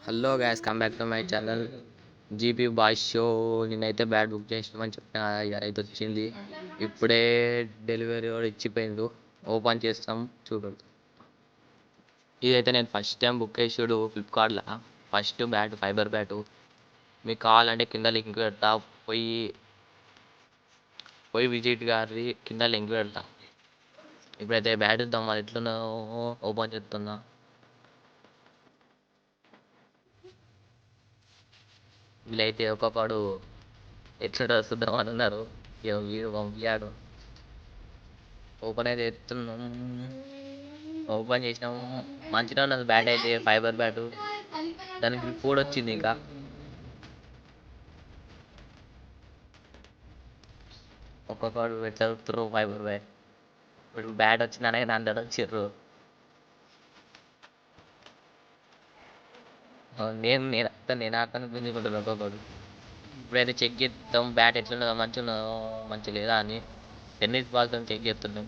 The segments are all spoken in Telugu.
Hello gas come back to my channel GP boys show. నేనైతే బ్యాట్ బుక్ చేసినామని చెప్పిన ఇయర్ అయితే వచ్చింది. ఇప్పుడే డెలివరీ కూడా ఇచ్చిపోయిండు. ఓపెన్ చేస్తాం చూడండి. ఇదైతే నేను ఫస్ట్ టైం బుక్ చేసాడు ఫ్లిప్కార్ట్లో. First bat fibre bat. మీకు కావాలంటే కింద లింక్ పెడతా. పోయి పోయి విజిట్ గారి కింద లింక్ పెడతా. ఇప్పుడైతే బ్యాట్ ఇద్దాం, మరి ఎట్లున్నా ఓపెన్ చేస్తున్నా. వీళ్ళైతే ఒక్కొక్కడు ఎట్లా చూద్దాం అని ఉన్నారు. వీడు పంపించాడు. ఓపెన్ అయితే ఎత్తున్నాం. ఓపెన్ చేసినాము. మంచిగా ఉన్నది బ్యాట్ అయితే, ఫైబర్ బ్యాటు. దానికి కూడా వచ్చింది. ఇంకా ఒక్కొక్కడు ఎట్లా చూస్తారు ఫైబర్ బ్యాట్. ఇప్పుడు బ్యాట్ వచ్చిందనే అందరూ వచ్చిర్రు. నేను అర్థం గుంజుకుంటాను ఒక్కొక్కడు. ఇప్పుడైతే చెక్ చేస్తాం బ్యాట్ ఎట్లున్నదో, మంచిగా ఉన్నదో మంచిగా లేదా అని. టెన్నిస్ బాల్తో చెక్ చేస్తున్నాం.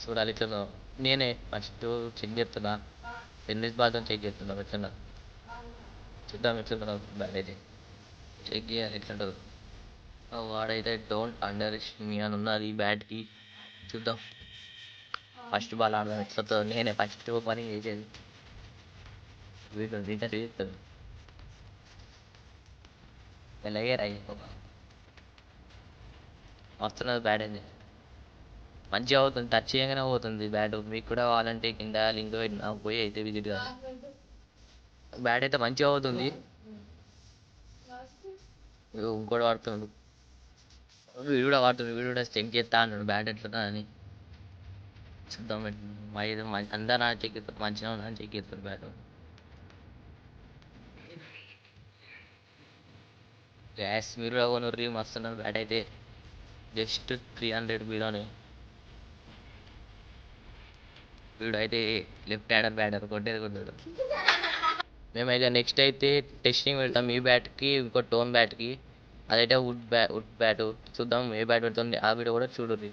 చూడాలి ఎట్లున్నదో. నేనే ఫస్ట్ చెక్ చేస్తున్నా. టెన్నిస్ బాల్తో చెక్ చేస్తున్నా ఎట్లున్నా. చూద్దాం ఎట్లున్నదో బ్యాట్ అయితే. చెక్ చేయాలి ఎట్లుంటుందో. వాడైతే డోంట్ అండర్ ఎస్టిమేట్ అని ఉన్నది ఈ బ్యాట్కి. చూద్దాం ఫస్ట్ బాల్ ఆడదాం ఎట్లతో. నేనే ఫస్ట్ పని చేసేది. వీడు రిటర్న్ చేస్తాడు. మెల్లగే వస్తున్నది బ్యాట్ అయితే. మంచిగా అవుతుంది, టచ్ చేయగానే పోతుంది బ్యాట్. మీకు కూడా కావాలంటే కింద లింక్ పెట్టినా, పోయి అయితే విజిట్ కాదు. బ్యాట్ అయితే మంచిగా అవుతుంది. ఇంకోటి వాడుతున్నాడు. వీడు కూడా వాడుతుంది. వీడు కూడా చెక్ చేస్తా అన్నాడు బ్యాట్ ఎట్లున్నా అని. చూద్దాం అందరూ చెక్ చేస్తారు, మంచిగా ఉందని చెక్ చేస్తారు బ్యాట్. గ్యాస్ మీరు కూడా కొనుర్రి, మస్తున్నది బ్యాట్ అయితే. జస్ట్ 300 బిలోనే. వీడు అయితే లెఫ్ట్ హ్యాండర్ బ్యాటర్ కొట్టేది కొట్టాడు. మేమైతే నెక్స్ట్ అయితే టెస్టింగ్ పెడతాం ఈ బ్యాట్కి, ఇంకో టోన్ బ్యాట్కి. అదైతే వుడ్ బ్యాట్. చూద్దాం ఏ బ్యాట్ పెడుతుంది. ఆ వీడియో కూడా చూడండి.